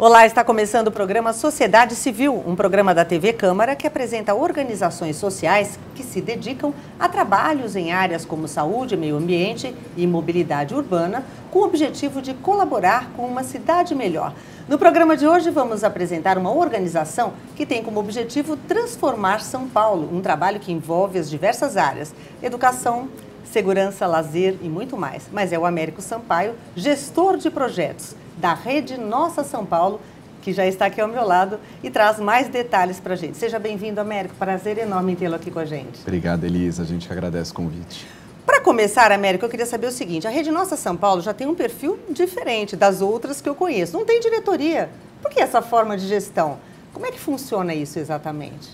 Olá, está começando o programa Sociedade Civil, um programa da TV Câmara que apresenta organizações sociais que se dedicam a trabalhos em áreas como saúde, meio ambiente e mobilidade urbana, com o objetivo de colaborar com uma cidade melhor. No programa de hoje vamos apresentar uma organização que tem como objetivo transformar São Paulo, um trabalho que envolve as diversas áreas: educação, segurança, lazer e muito mais. Mas é o Américo Sampaio, gestor de projetos da Rede Nossa São Paulo, que já está aqui ao meu lado e traz mais detalhes para a gente. Seja bem-vindo, Américo. Prazer enorme tê-lo aqui com a gente. Obrigado, Elisa. A gente agradece o convite. Para começar, Américo, eu queria saber o seguinte: a Rede Nossa São Paulo já tem um perfil diferente das outras que eu conheço. Não tem diretoria. Por que essa forma de gestão? Como é que funciona isso exatamente?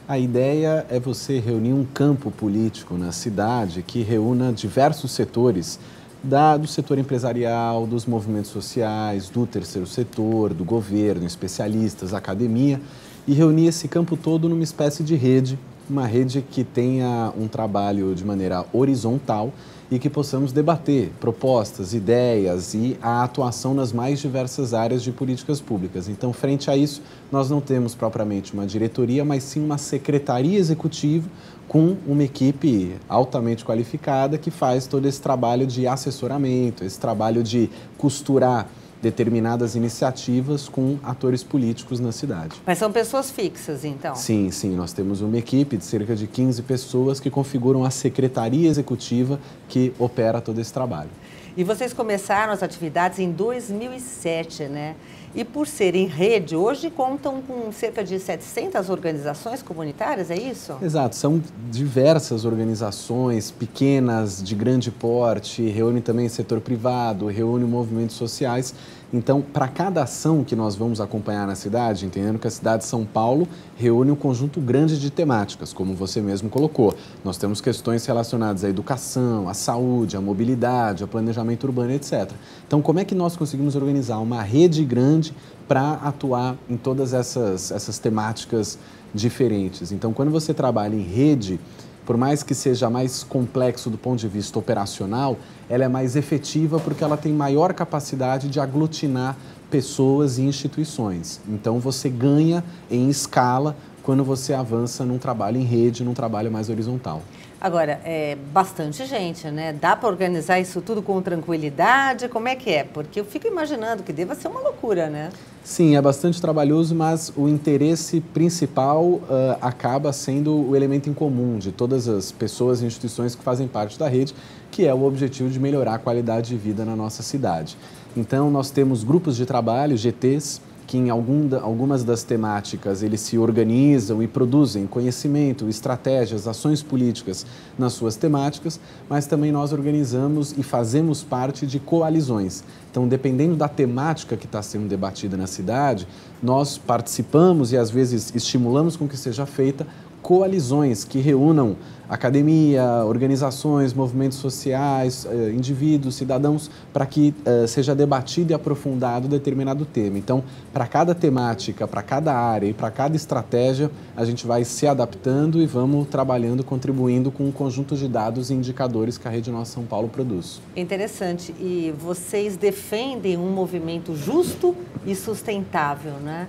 A ideia é você reunir um campo político na cidade que reúna diversos setores do setor empresarial, dos movimentos sociais, do terceiro setor, do governo, especialistas, academia, e reunir esse campo todo numa espécie de rede, uma rede que tenha um trabalho de maneira horizontal e que possamos debater propostas, ideias e a atuação nas mais diversas áreas de políticas públicas. Então, frente a isso, nós não temos propriamente uma diretoria, mas sim uma secretaria executiva com uma equipe altamente qualificada que faz todo esse trabalho de assessoramento, esse trabalho de costurar determinadas iniciativas com atores políticos na cidade. Mas são pessoas fixas, então? Sim, sim. Nós temos uma equipe de cerca de 15 pessoas que configuram a secretaria executiva que opera todo esse trabalho. E vocês começaram as atividades em 2007, né? E por serem rede, hoje contam com cerca de 700 organizações comunitárias, é isso? Exato, são diversas organizações, pequenas, de grande porte, reúne também setor privado, reúne movimentos sociais. Então, para cada ação que nós vamos acompanhar na cidade, entendendo que a cidade de São Paulo reúne um conjunto grande de temáticas, como você mesmo colocou. Nós temos questões relacionadas à educação, à saúde, à mobilidade, ao planejamento urbano, etc. Então, como é que nós conseguimos organizar uma rede grande para atuar em todas essas temáticas diferentes? Então, quando você trabalha em rede, por mais que seja mais complexo do ponto de vista operacional, ela é mais efetiva porque ela tem maior capacidade de aglutinar pessoas e instituições. Então, você ganha em escala quando você avança num trabalho em rede, num trabalho mais horizontal. Agora, é bastante gente, né? Dá para organizar isso tudo com tranquilidade? Como é que é? Porque eu fico imaginando que deva ser uma loucura, né? Sim, é bastante trabalhoso, mas o interesse principal acaba sendo o elemento em comum de todas as pessoas e instituições que fazem parte da rede, que é o objetivo de melhorar a qualidade de vida na nossa cidade. Então, nós temos grupos de trabalho, GTs, que em algumas das temáticas eles se organizam e produzem conhecimento, estratégias, ações políticas nas suas temáticas, mas também nós organizamos e fazemos parte de coalizões. Então, dependendo da temática que está sendo debatida na cidade, nós participamos e às vezes estimulamos com que seja feita coalizões que reúnam academia, organizações, movimentos sociais, indivíduos, cidadãos, para que seja debatido e aprofundado determinado tema. Então, para cada temática, para cada área e para cada estratégia, a gente vai se adaptando e vamos trabalhando, contribuindo com um conjunto de dados e indicadores que a Rede Nossa São Paulo produz. Interessante. E vocês defendem um movimento justo e sustentável, né?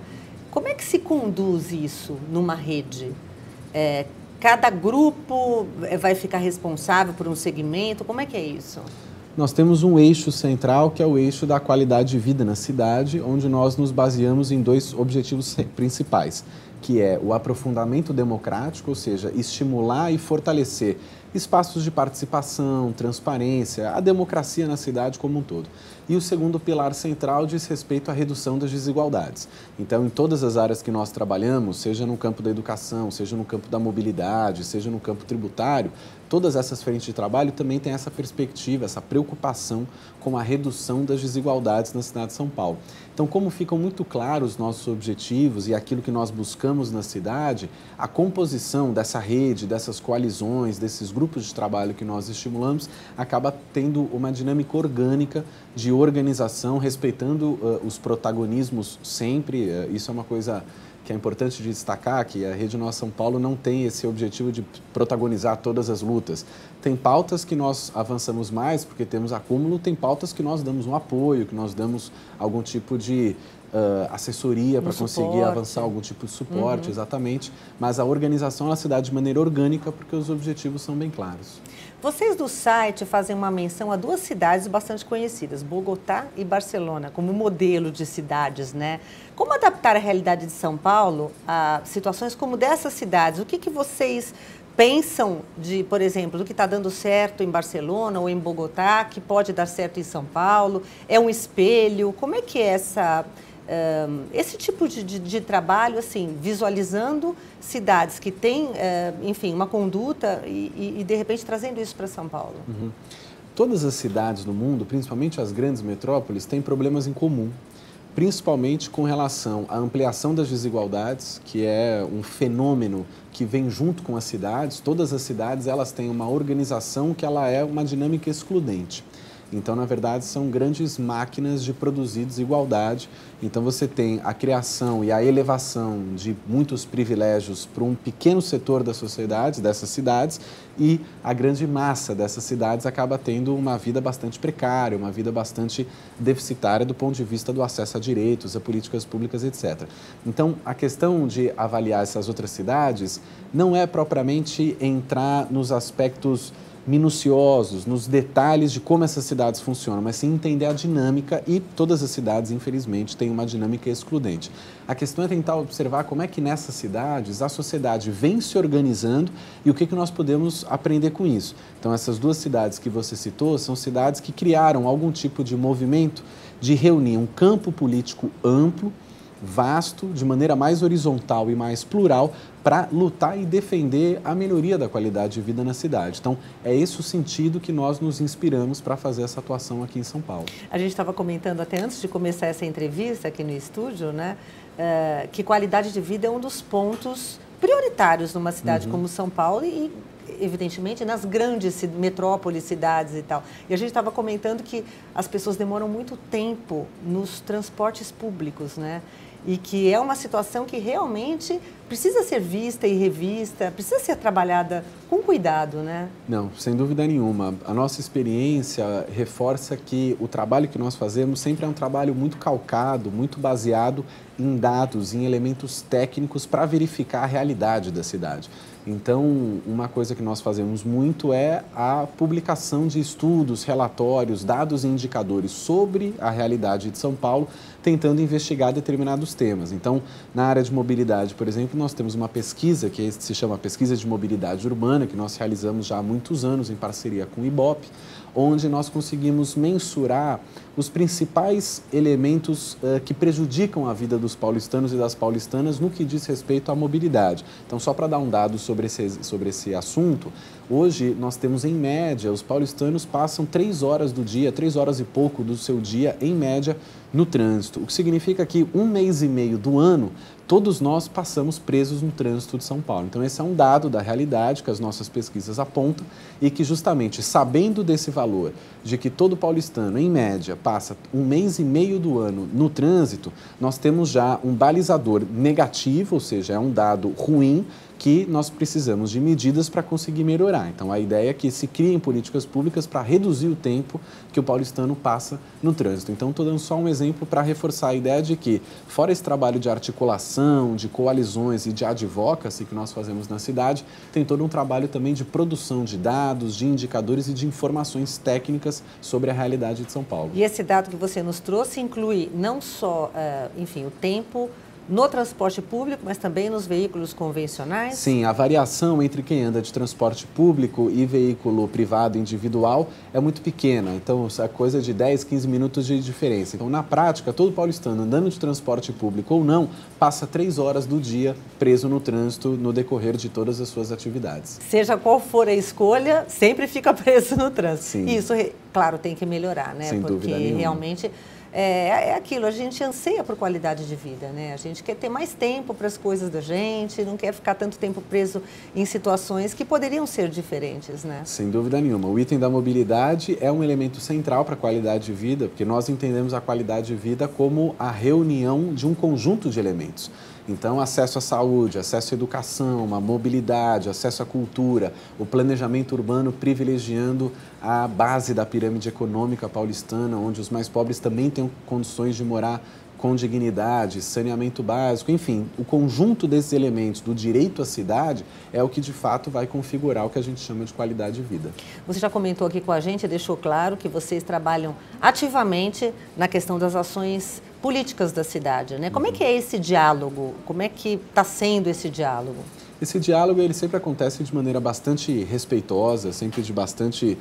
Como é que se conduz isso numa rede? Cada grupo vai ficar responsável por um segmento? Como é que é isso? Nós temos um eixo central, que é o eixo da qualidade de vida na cidade, onde nós nos baseamos em dois objetivos principais, que é o aprofundamento democrático, ou seja, estimular e fortalecer espaços de participação, transparência, a democracia na cidade como um todo. E o segundo pilar central diz respeito à redução das desigualdades. Então, em todas as áreas que nós trabalhamos, seja no campo da educação, seja no campo da mobilidade, seja no campo tributário, todas essas frentes de trabalho também têm essa perspectiva, essa preocupação com a redução das desigualdades na cidade de São Paulo. Então, como ficam muito claros os nossos objetivos e aquilo que nós buscamos na cidade, a composição dessa rede, dessas coalizões, desses grupos de trabalho que nós estimulamos, acaba tendo uma dinâmica orgânica de organização, respeitando os protagonismos sempre. Isso é uma coisa que é importante de destacar, que a Rede Nossa São Paulo não tem esse objetivo de protagonizar todas as lutas. Tem pautas que nós avançamos mais porque temos acúmulo, tem pautas que nós damos um apoio, que nós damos algum tipo de assessoria para conseguir avançar algum tipo de suporte, exatamente. Mas a organização ela se dá de maneira orgânica porque os objetivos são bem claros. Vocês do site fazem uma menção a duas cidades bastante conhecidas, Bogotá e Barcelona, como modelo de cidades, né? Como adaptar a realidade de São Paulo a situações como dessas cidades? O que vocês pensam de, por exemplo, do que está dando certo em Barcelona ou em Bogotá, que pode dar certo em São Paulo? É um espelho? Como é que é esse tipo de trabalho, assim, visualizando cidades que têm, enfim, uma conduta e, de repente, trazendo isso para São Paulo? Todas as cidades do mundo, principalmente as grandes metrópoles, têm problemas em comum, principalmente com relação à ampliação das desigualdades, que é um fenômeno que vem junto com as cidades. Todas as cidades elas têm uma organização que ela é uma dinâmica excludente. Então, na verdade, são grandes máquinas de produzir desigualdade. Então, você tem a criação e a elevação de muitos privilégios para um pequeno setor da sociedade, dessas cidades, e a grande massa dessas cidades acaba tendo uma vida bastante precária, uma vida bastante deficitária do ponto de vista do acesso a direitos, a políticas públicas, etc. Então, a questão de avaliar essas outras cidades não é propriamente entrar nos aspectos minuciosos, nos detalhes de como essas cidades funcionam, mas sim entender a dinâmica, e todas as cidades, infelizmente, têm uma dinâmica excludente. A questão é tentar observar como é que nessas cidades a sociedade vem se organizando e o que nós podemos aprender com isso. Então, essas duas cidades que você citou são cidades que criaram algum tipo de movimento de reunir um campo político amplo, vasto, de maneira mais horizontal e mais plural, para lutar e defender a melhoria da qualidade de vida na cidade. Então, é esse o sentido que nós nos inspiramos para fazer essa atuação aqui em São Paulo. A gente estava comentando até antes de começar essa entrevista aqui no estúdio, né, que qualidade de vida é um dos pontos prioritários numa cidade como São Paulo e, evidentemente, nas grandes metrópoles, cidades e tal. E a gente estava comentando que as pessoas demoram muito tempo nos transportes públicos, né? E que é uma situação que realmente precisa ser vista e revista, precisa ser trabalhada com cuidado, né? Não, sem dúvida nenhuma. A nossa experiência reforça que o trabalho que nós fazemos sempre é um trabalho muito calcado, muito baseado em dados, em elementos técnicos para verificar a realidade da cidade. Então, uma coisa que nós fazemos muito é a publicação de estudos, relatórios, dados e indicadores sobre a realidade de São Paulo, tentando investigar determinados temas. Então, na área de mobilidade, por exemplo, nós temos uma pesquisa que se chama Pesquisa de Mobilidade Urbana, que nós realizamos já há muitos anos em parceria com o IBOP, onde nós conseguimos mensurar os principais elementos que prejudicam a vida dos paulistanos e das paulistanas no que diz respeito à mobilidade. Então, só para dar um dado sobre esse assunto, hoje nós temos, em média, os paulistanos passam 3 horas do dia, 3 horas e pouco do seu dia, em média, no trânsito. O que significa que 1 mês e meio do ano, todos nós passamos presos no trânsito de São Paulo. Então, esse é um dado da realidade que as nossas pesquisas apontam e que, justamente, sabendo desse valor, de que todo paulistano, em média, passa 1 mês e meio do ano no trânsito, nós temos já um balizador negativo, ou seja, é um dado ruim, que nós precisamos de medidas para conseguir melhorar. Então, a ideia é que se criem políticas públicas para reduzir o tempo que o paulistano passa no trânsito. Então, estou dando só um exemplo para reforçar a ideia de que, fora esse trabalho de articulação, de coalizões e de advocacy que nós fazemos na cidade, tem todo um trabalho também de produção de dados, de indicadores e de informações técnicas sobre a realidade de São Paulo. E esse dado que você nos trouxe inclui não só, enfim, o tempo no transporte público, mas também nos veículos convencionais? Sim, a variação entre quem anda de transporte público e veículo privado individual é muito pequena. Então, é coisa de 10, 15 minutos de diferença. Então, na prática, todo paulistano andando de transporte público ou não, passa 3 horas do dia preso no trânsito no decorrer de todas as suas atividades. Seja qual for a escolha, sempre fica preso no trânsito. Sim. E isso, claro, tem que melhorar, né? Sem dúvida nenhuma. Porque realmente é aquilo, a gente anseia por qualidade de vida, né? A gente quer ter mais tempo para as coisas da gente, não quer ficar tanto tempo preso em situações que poderiam ser diferentes, né? Sem dúvida nenhuma. O item da mobilidade é um elemento central para a qualidade de vida, porque nós entendemos a qualidade de vida como a reunião de um conjunto de elementos. Então, acesso à saúde, acesso à educação, à mobilidade, acesso à cultura, o planejamento urbano privilegiando a base da pirâmide econômica paulistana, onde os mais pobres também têm condições de morar com dignidade, saneamento básico, enfim, o conjunto desses elementos do direito à cidade é o que de fato vai configurar o que a gente chama de qualidade de vida. Você já comentou aqui com a gente, deixou claro que vocês trabalham ativamente na questão das ações políticas da cidade, né? Como é que é esse diálogo? Como é que está sendo esse diálogo? Esse diálogo ele sempre acontece de maneira bastante respeitosa, sempre de bastante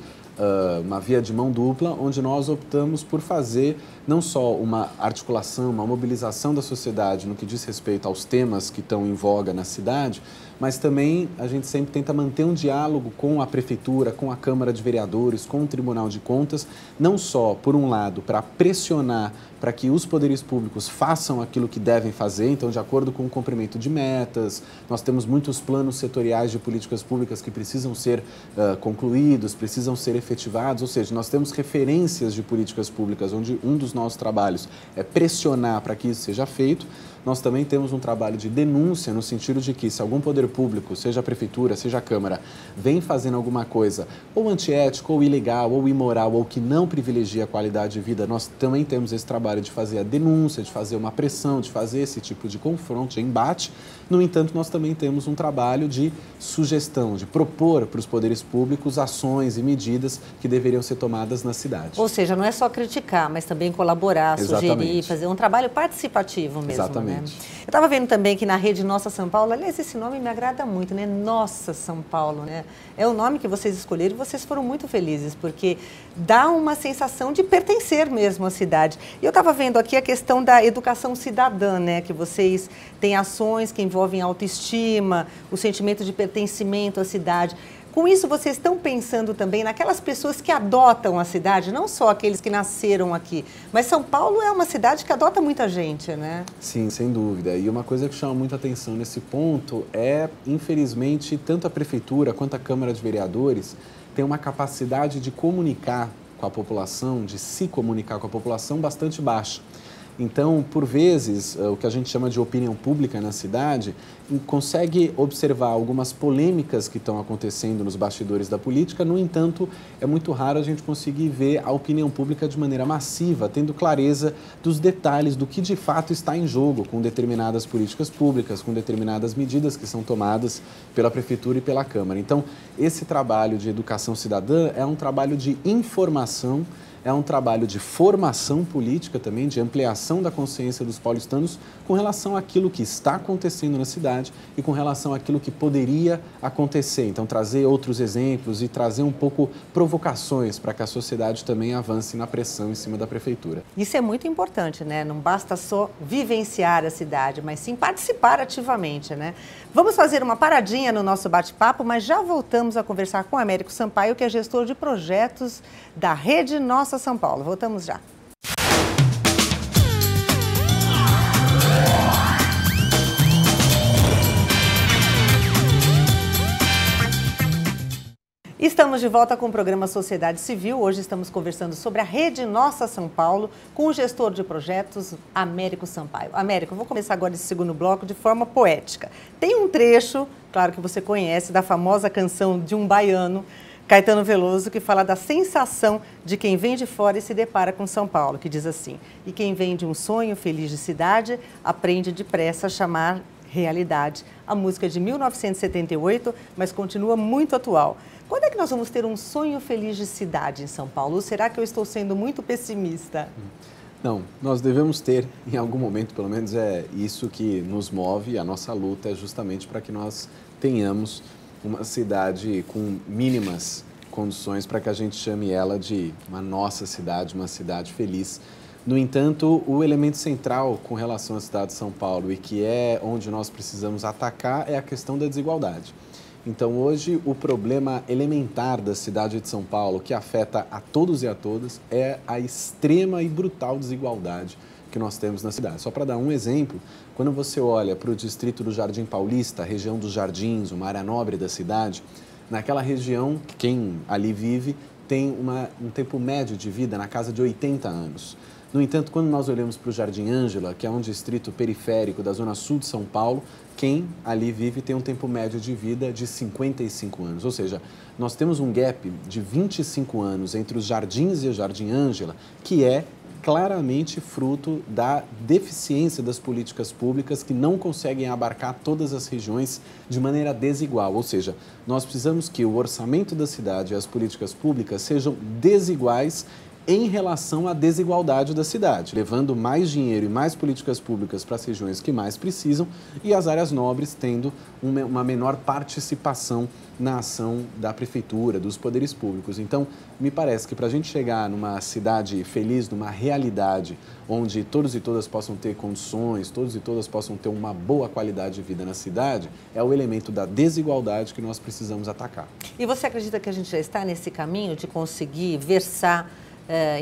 uma via de mão dupla, onde nós optamos por fazer não só uma articulação, uma mobilização da sociedade no que diz respeito aos temas que estão em voga na cidade, mas também a gente sempre tenta manter um diálogo com a Prefeitura, com a Câmara de Vereadores, com o Tribunal de Contas, não só, por um lado, para pressionar para que os poderes públicos façam aquilo que devem fazer, então, de acordo com o cumprimento de metas, nós temos muitos planos setoriais de políticas públicas que precisam ser concluídos, precisam ser efetivados, ou seja, nós temos referências de políticas públicas onde um dos nossos trabalhos é pressionar para que isso seja feito. Nós também temos um trabalho de denúncia no sentido de que se algum poder público, seja a Prefeitura, seja a Câmara, vem fazendo alguma coisa ou antiético, ou ilegal, ou imoral, ou que não privilegia a qualidade de vida, nós também temos esse trabalho de fazer a denúncia, de fazer uma pressão, de fazer esse tipo de confronto, de embate. No entanto, nós também temos um trabalho de sugestão, de propor para os poderes públicos ações e medidas que deveriam ser tomadas na cidade. Ou seja, não é só criticar, mas também colaborar, sugerir, fazer um trabalho participativo mesmo. Exatamente. Né? Eu estava vendo também que na rede Nossa São Paulo, aliás, esse nome me agrada muito, né? Nossa São Paulo, né? É o nome que vocês escolheram e vocês foram muito felizes, porque dá uma sensação de pertencer mesmo à cidade. E eu estava vendo aqui a questão da educação cidadã, né? Que vocês têm ações que envolvem autoestima, o sentimento de pertencimento à cidade. Com isso, vocês estão pensando também naquelas pessoas que adotam a cidade, não só aqueles que nasceram aqui, mas São Paulo é uma cidade que adota muita gente, né? Sim, sem dúvida. E uma coisa que chama muita atenção nesse ponto é, infelizmente, tanto a Prefeitura quanto a Câmara de Vereadores têm uma capacidade de comunicar com a população, de se comunicar com a população bastante baixa. Então, por vezes, o que a gente chama de opinião pública na cidade consegue observar algumas polêmicas que estão acontecendo nos bastidores da política. No entanto, é muito raro a gente conseguir ver a opinião pública de maneira massiva, tendo clareza dos detalhes do que de fato está em jogo com determinadas políticas públicas, com determinadas medidas que são tomadas pela Prefeitura e pela Câmara. Então, esse trabalho de educação cidadã é um trabalho de informação, é um trabalho de formação política também, de ampliação da consciência dos paulistanos com relação àquilo que está acontecendo na cidade e com relação àquilo que poderia acontecer. Então, trazer outros exemplos e trazer um pouco provocações para que a sociedade também avance na pressão em cima da Prefeitura. Isso é muito importante, né? Não basta só vivenciar a cidade, mas sim participar ativamente, né? Vamos fazer uma paradinha no nosso bate-papo, mas já voltamos a conversar com o Américo Sampaio, que é gestor de projetos da Rede Nossa São Paulo. Voltamos já. Estamos de volta com o programa Sociedade Civil. Hoje estamos conversando sobre a Rede Nossa São Paulo com o gestor de projetos, Américo Sampaio. Américo, eu vou começar agora esse segundo bloco de forma poética. Tem um trecho, claro que você conhece, da famosa canção de um baiano, Caetano Veloso, que fala da sensação de quem vem de fora e se depara com São Paulo, que diz assim: e quem vem de um sonho feliz de cidade, aprende depressa a chamar realidade. A música é de 1978, mas continua muito atual. Quando é que nós vamos ter um sonho feliz de cidade em São Paulo? Ou será que eu estou sendo muito pessimista? Não, nós devemos ter, em algum momento, pelo menos é isso que nos move, a nossa luta é justamente para que nós tenhamos uma cidade com mínimas condições para que a gente chame ela de uma nossa cidade, uma cidade feliz. No entanto, o elemento central com relação à cidade de São Paulo e que é onde nós precisamos atacar é a questão da desigualdade. Então, hoje, o problema elementar da cidade de São Paulo, que afeta a todos e a todas, é a extrema e brutal desigualdade que nós temos na cidade. Só para dar um exemplo, quando você olha para o distrito do Jardim Paulista, a região dos Jardins, uma área nobre da cidade, naquela região, quem ali vive tem um tempo médio de vida na casa de 80 anos. No entanto, quando nós olhamos para o Jardim Ângela, que é um distrito periférico da zona sul de São Paulo, quem ali vive tem um tempo médio de vida de 55 anos. Ou seja, nós temos um gap de 25 anos entre os jardins e o Jardim Ângela, que é claramente fruto da deficiência das políticas públicas que não conseguem abarcar todas as regiões de maneira desigual. Ou seja, nós precisamos que o orçamento da cidade e as políticas públicas sejam desiguais em relação à desigualdade da cidade, levando mais dinheiro e mais políticas públicas para as regiões que mais precisam e as áreas nobres tendo uma menor participação na ação da prefeitura, dos poderes públicos. Então, me parece que para a gente chegar numa cidade feliz, numa realidade onde todos e todas possam ter condições, todos e todas possam ter uma boa qualidade de vida na cidade, é o elemento da desigualdade que nós precisamos atacar. E você acredita que a gente já está nesse caminho de conseguir versar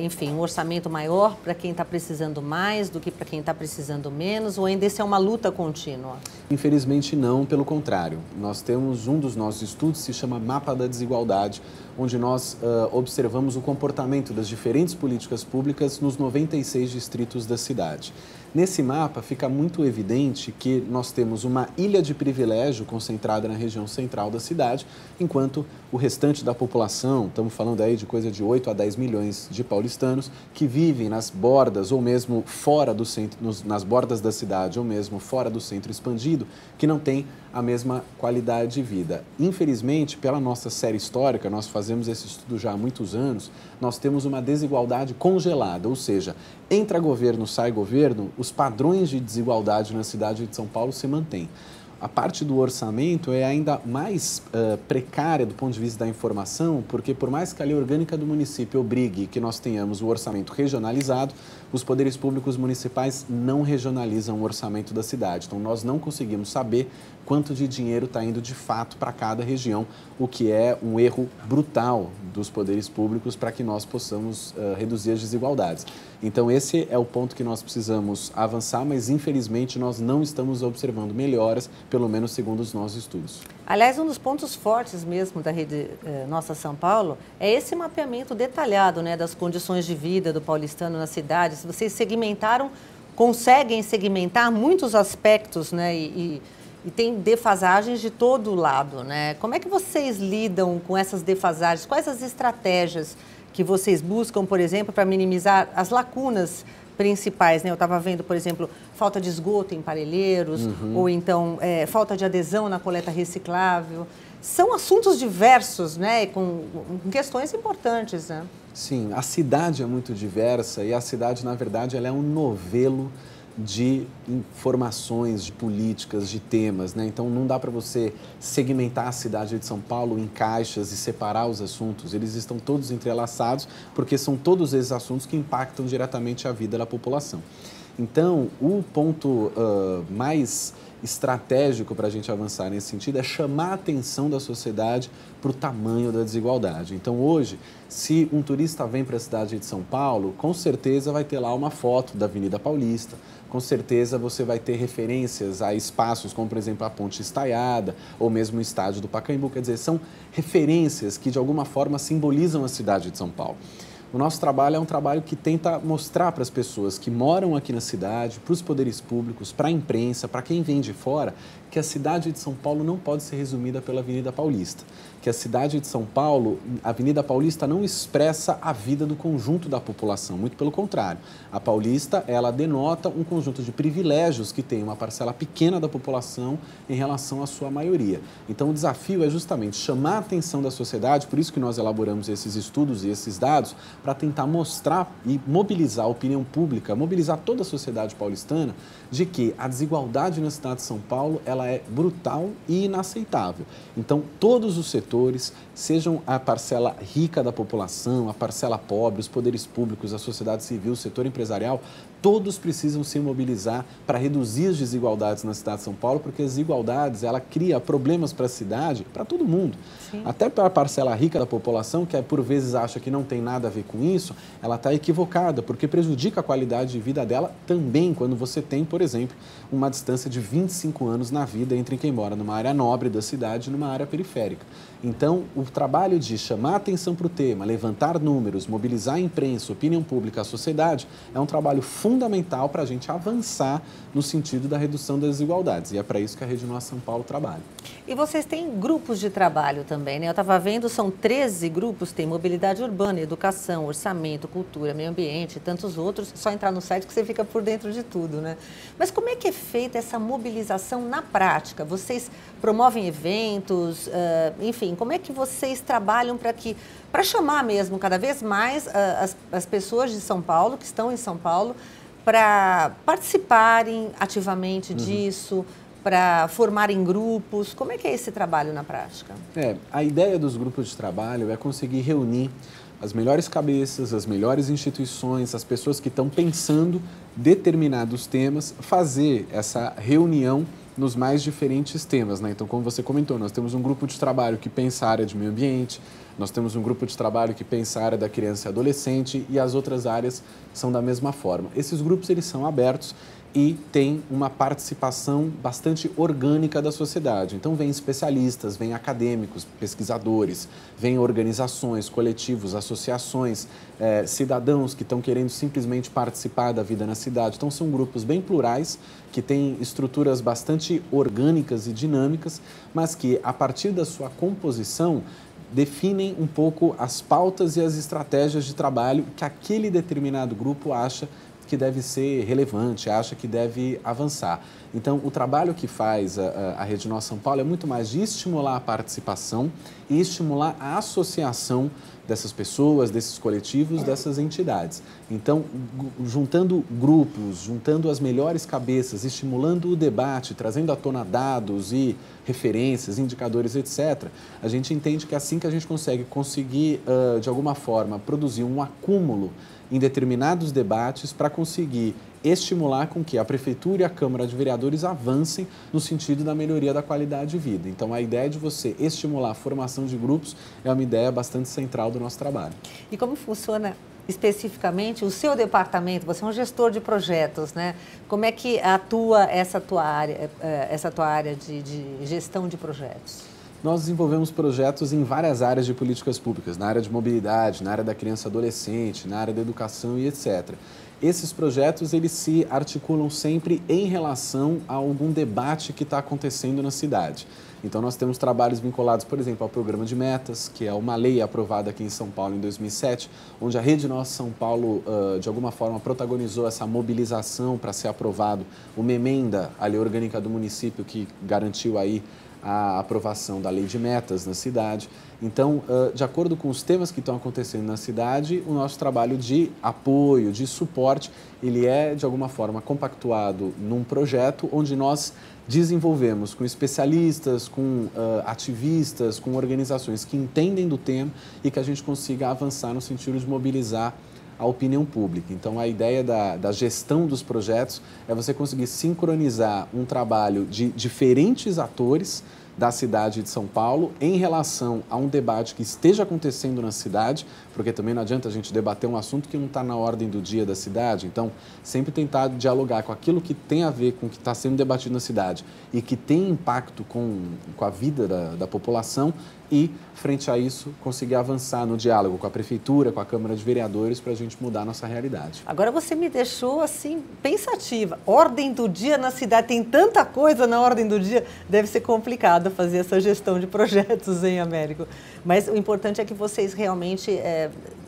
enfim, um orçamento maior para quem está precisando mais do que para quem está precisando menos, ou ainda isso é uma luta contínua? Infelizmente não, pelo contrário. Nós temos um dos nossos estudos, se chama Mapa da Desigualdade, onde nós observamos o comportamento das diferentes políticas públicas nos 96 distritos da cidade. Nesse mapa fica muito evidente que nós temos uma ilha de privilégio concentrada na região central da cidade, enquanto o restante da população, estamos falando aí de coisa de 8 a 10 milhões de paulistanos, que vivem nas bordas ou mesmo fora do centro, nas bordas da cidade ou mesmo fora do centro expandido, que não tem a mesma qualidade de vida. Infelizmente, pela nossa série histórica, nós fazemos esse estudo já há muitos anos, nós temos uma desigualdade congelada, ou seja, entra governo, sai governo, os padrões de desigualdade na cidade de São Paulo se mantêm. A parte do orçamento é ainda mais precária do ponto de vista da informação, porque por mais que a lei orgânica do município obrigue que nós tenhamos o orçamento regionalizado, os poderes públicos municipais não regionalizam o orçamento da cidade. Então, nós não conseguimos saber quanto de dinheiro está indo de fato para cada região, o que é um erro brutal dos poderes públicos para que nós possamos reduzir as desigualdades. Então, esse é o ponto que nós precisamos avançar, mas infelizmente nós não estamos observando melhoras, pelo menos segundo os nossos estudos. Aliás, um dos pontos fortes mesmo da rede Nossa São Paulo é esse mapeamento detalhado, né, das condições de vida do paulistano na cidade. Se vocês segmentaram, conseguem segmentar muitos aspectos, né, e tem defasagens de todo lado, né? Como é que vocês lidam com essas defasagens? Quais as estratégias que vocês buscam, por exemplo, para minimizar as lacunas principais, né? Eu estava vendo, por exemplo, falta de esgoto em Parelheiros, ou então falta de adesão na coleta reciclável. São assuntos diversos, né? Com questões importantes, né? Sim, a cidade é muito diversa e a cidade, na verdade, ela é um novelo de informações, de políticas, de temas, né? Então, não dá para você segmentar a cidade de São Paulo em caixas e separar os assuntos. Eles estão todos entrelaçados porque são todos esses assuntos que impactam diretamente a vida da população. Então, o ponto mais estratégico para a gente avançar nesse sentido é chamar a atenção da sociedade para o tamanho da desigualdade. Então, hoje, se um turista vem para a cidade de São Paulo, com certeza vai ter lá uma foto da Avenida Paulista, com certeza você vai ter referências a espaços como, por exemplo, a Ponte Estaiada ou mesmo o Estádio do Pacaembu. Quer dizer, são referências que, de alguma forma, simbolizam a cidade de São Paulo. O nosso trabalho é um trabalho que tenta mostrar para as pessoas que moram aqui na cidade, para os poderes públicos, para a imprensa, para quem vem de fora, que a cidade de São Paulo não pode ser resumida pela Avenida Paulista. Que a cidade de São Paulo, a Avenida Paulista não expressa a vida do conjunto da população, muito pelo contrário. A Paulista, ela denota um conjunto de privilégios que tem uma parcela pequena da população em relação à sua maioria. Então, o desafio é justamente chamar a atenção da sociedade, por isso que nós elaboramos esses estudos e esses dados, para tentar mostrar e mobilizar a opinião pública, mobilizar toda a sociedade paulistana, de que a desigualdade na cidade de São Paulo, ela é brutal e inaceitável. Então, todos os setores, sejam a parcela rica da população, a parcela pobre, os poderes públicos, a sociedade civil, o setor empresarial, todos precisam se mobilizar para reduzir as desigualdades na cidade de São Paulo, porque as desigualdades, ela cria problemas para a cidade, para todo mundo. Sim. Até para a parcela rica da população, que por vezes acha que não tem nada a ver com isso, ela está equivocada, porque prejudica a qualidade de vida dela também, quando você tem, por exemplo, uma distância de 25 anos na vida entre quem mora numa área nobre da cidade e numa área periférica. Então, o trabalho de chamar atenção para o tema, levantar números, mobilizar a imprensa, a opinião pública, a sociedade, é um trabalho fundamental para a gente avançar no sentido da redução das desigualdades. E é para isso que a Rede Nossa São Paulo trabalha. E vocês têm grupos de trabalho também, né? Eu estava vendo, são 13 grupos, tem mobilidade urbana, educação, orçamento, cultura, meio ambiente e tantos outros. Só entrar no site que você fica por dentro de tudo, né? Mas como é que é feita essa mobilização na prática? Vocês promovem eventos, enfim, como é que vocês trabalham para chamar mesmo cada vez mais as pessoas de São Paulo, que estão em São Paulo, para participarem ativamente disso, para formarem grupos? Como é que é esse trabalho na prática? A ideia dos grupos de trabalho é conseguir reunir as melhores cabeças, as melhores instituições, as pessoas que estão pensando determinados temas, fazer essa reunião nos mais diferentes temas, né? Então, como você comentou, nós temos um grupo de trabalho que pensa a área de meio ambiente, nós temos um grupo de trabalho que pensa a área da criança e adolescente e as outras áreas são da mesma forma. Esses grupos, eles são abertos e têm uma participação bastante orgânica da sociedade. Então, vêm especialistas, vêm acadêmicos, pesquisadores, vêm organizações, coletivos, associações, cidadãos que estão querendo simplesmente participar da vida na cidade. Então, são grupos bem plurais, que têm estruturas bastante orgânicas e dinâmicas, mas que, a partir da sua composição, definem um pouco as pautas e as estratégias de trabalho que aquele determinado grupo acha que deve ser relevante, acha que deve avançar. Então, o trabalho que faz a Rede Nossa São Paulo é muito mais de estimular a participação e estimular a associação dessas pessoas, desses coletivos, dessas entidades. Então, juntando grupos, juntando as melhores cabeças, estimulando o debate, trazendo à tona dados e referências, indicadores, etc., a gente entende que é assim que a gente conseguir, de alguma forma, produzir um acúmulo em determinados debates para conseguir estimular com que a Prefeitura e a Câmara de Vereadores avancem no sentido da melhoria da qualidade de vida. Então, a ideia de você estimular a formação de grupos é uma ideia bastante central do nosso trabalho. E como funciona especificamente o seu departamento? Você é um gestor de projetos, né? Como é que atua essa tua área de gestão de projetos? Nós desenvolvemos projetos em várias áreas de políticas públicas, na área de mobilidade, na área da criança e adolescente, na área da educação e etc. Esses projetos, eles se articulam sempre em relação a algum debate que está acontecendo na cidade. Então, nós temos trabalhos vinculados, por exemplo, ao Programa de Metas, que é uma lei aprovada aqui em São Paulo em 2007, onde a Rede Nossa São Paulo, de alguma forma, protagonizou essa mobilização para ser aprovado uma emenda à lei orgânica do município que garantiu aí a aprovação da lei de metas na cidade. Então, de acordo com os temas que estão acontecendo na cidade, o nosso trabalho de apoio, de suporte, ele é, de alguma forma, compactuado num projeto onde nós desenvolvemos com especialistas, com ativistas, com organizações que entendem do tema e que a gente consiga avançar no sentido de mobilizar a opinião pública. Então, a ideia da gestão dos projetos é você conseguir sincronizar um trabalho de diferentes atores da cidade de São Paulo em relação a um debate que esteja acontecendo na cidade, porque também não adianta a gente debater um assunto que não está na ordem do dia da cidade. Então, sempre tentar dialogar com aquilo que tem a ver com o que está sendo debatido na cidade e que tem impacto com a vida da população e, frente a isso, conseguir avançar no diálogo com a Prefeitura, com a Câmara de Vereadores, para a gente mudar a nossa realidade. Agora você me deixou, assim, pensativa. Ordem do dia na cidade, tem tanta coisa na ordem do dia, deve ser complicado fazer essa gestão de projetos, hein, Américo? Mas o importante é que vocês realmente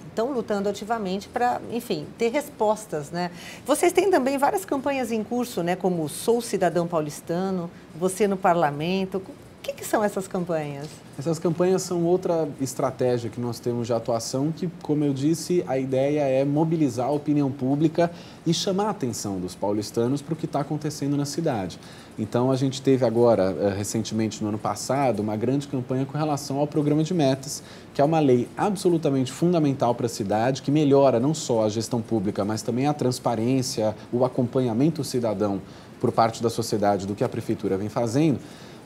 estão lutando ativamente para, enfim, ter respostas, né? Vocês têm também várias campanhas em curso, né? Como Sou Cidadão Paulistano, Você no Parlamento. O que são essas campanhas? Essas campanhas são outra estratégia que nós temos de atuação que, como eu disse, a ideia é mobilizar a opinião pública e chamar a atenção dos paulistanos para o que está acontecendo na cidade. Então, a gente teve agora, recentemente no ano passado, uma grande campanha com relação ao programa de metas, que é uma lei absolutamente fundamental para a cidade, que melhora não só a gestão pública, mas também a transparência, o acompanhamento cidadão por parte da sociedade do que a prefeitura vem fazendo.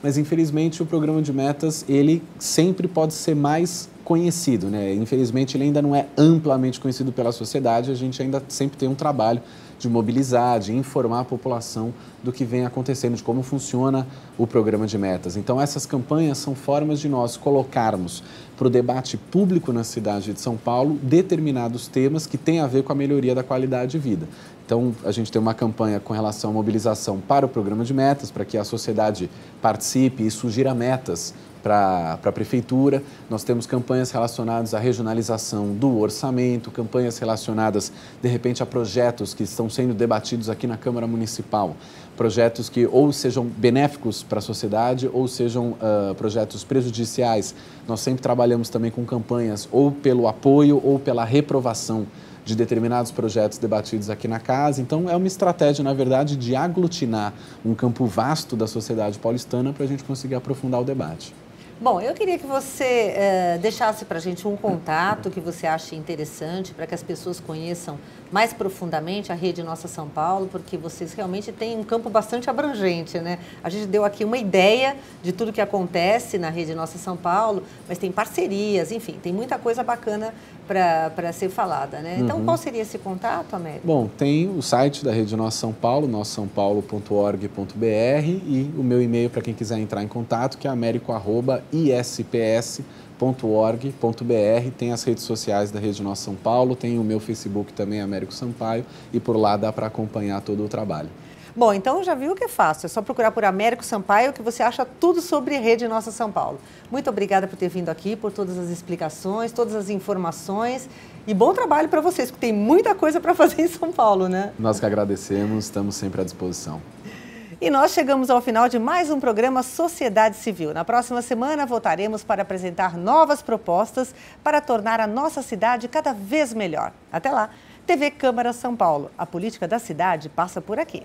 Mas, infelizmente, o programa de metas, ele sempre pode ser mais conhecido, né? Infelizmente, ele ainda não é amplamente conhecido pela sociedade, a gente ainda sempre tem um trabalho de mobilizar, de informar a população do que vem acontecendo, de como funciona o programa de metas. Então, essas campanhas são formas de nós colocarmos para o debate público na cidade de São Paulo determinados temas que têm a ver com a melhoria da qualidade de vida. Então, a gente tem uma campanha com relação à mobilização para o programa de metas, para que a sociedade participe e sugira metas para a prefeitura. Nós temos campanhas relacionadas à regionalização do orçamento, campanhas relacionadas, de repente, a projetos que estão sendo debatidos aqui na Câmara Municipal. Projetos que ou sejam benéficos para a sociedade ou sejam projetos prejudiciais. Nós sempre trabalhamos também com campanhas ou pelo apoio ou pela reprovação de determinados projetos debatidos aqui na casa. Então, é uma estratégia, na verdade, de aglutinar um campo vasto da sociedade paulistana para a gente conseguir aprofundar o debate. Bom, eu queria que você deixasse para a gente um contato que você ache interessante para que as pessoas conheçam mais profundamente a Rede Nossa São Paulo, porque vocês realmente têm um campo bastante abrangente, né? A gente deu aqui uma ideia de tudo que acontece na Rede Nossa São Paulo, mas tem parcerias, enfim, tem muita coisa bacana para ser falada, né? Então, qual seria esse contato, Américo? Bom, tem o site da Rede Nossa São Paulo, nossaopaulo.org.br, e o meu e-mail para quem quiser entrar em contato, que é americo@isps.org.br. Tem as redes sociais da Rede Nossa São Paulo, tem o meu Facebook também, Américo Sampaio, e por lá dá para acompanhar todo o trabalho. Bom, então já viu que é fácil, é só procurar por Américo Sampaio que você acha tudo sobre Rede Nossa São Paulo. Muito obrigada por ter vindo aqui, por todas as explicações, todas as informações e bom trabalho para vocês, porque tem muita coisa para fazer em São Paulo, né? Nós que agradecemos, estamos sempre à disposição. E nós chegamos ao final de mais um programa Sociedade Civil. Na próxima semana voltaremos para apresentar novas propostas para tornar a nossa cidade cada vez melhor. Até lá! TV Câmara São Paulo. A política da cidade passa por aqui.